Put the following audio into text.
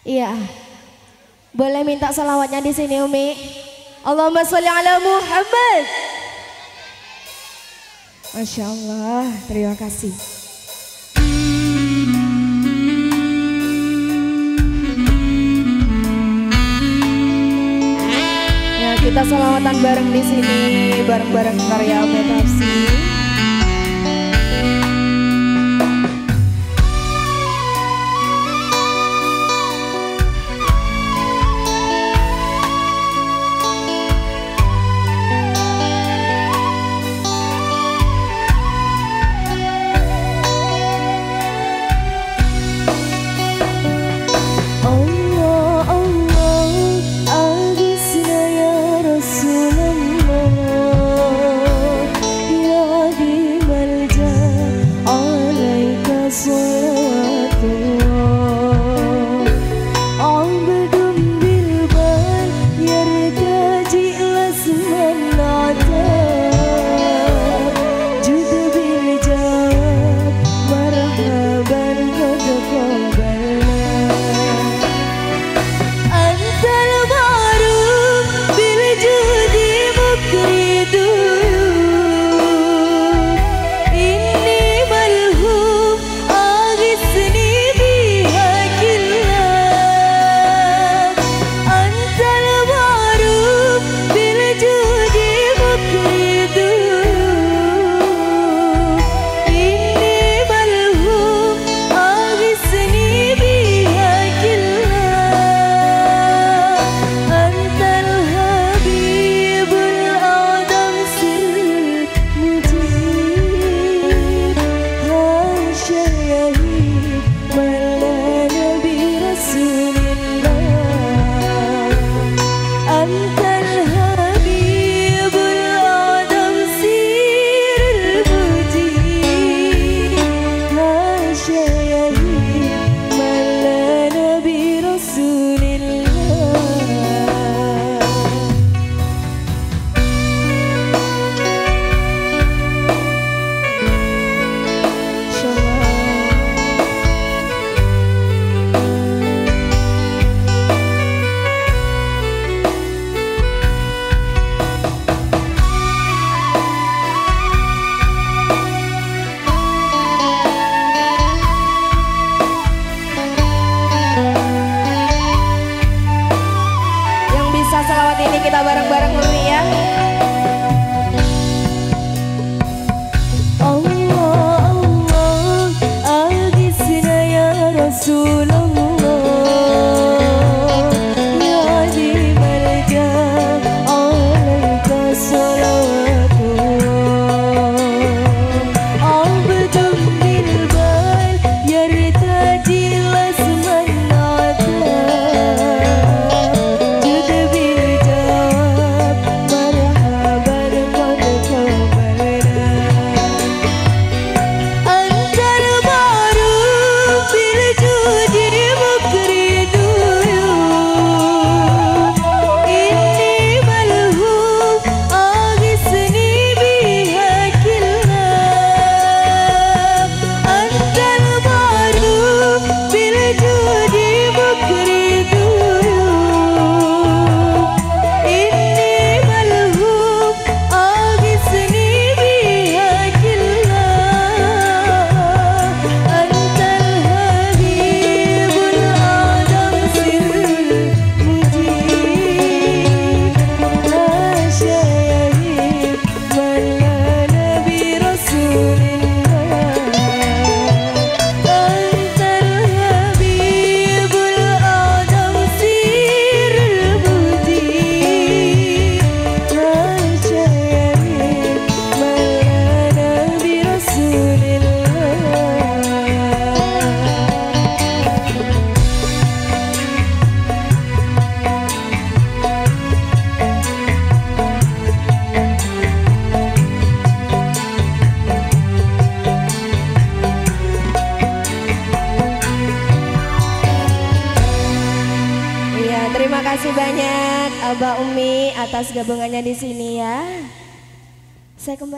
Iya. Boleh minta salawatnya di sini Umi? Allahumma sholli ala Muhammad. Masya Allah, terima kasih. Ya, kita salawatan bareng di sini, bareng-bareng karya Umi Tafsir. Salawat ini kita bareng-bareng dulu ya. Allah Allah agisna ya Rasulullah ya di malja alaika salawatullah abdul bilbal yartaji lasman Terima kasih banyak Abah Umi atas gabungannya di sini ya. Saya kembali.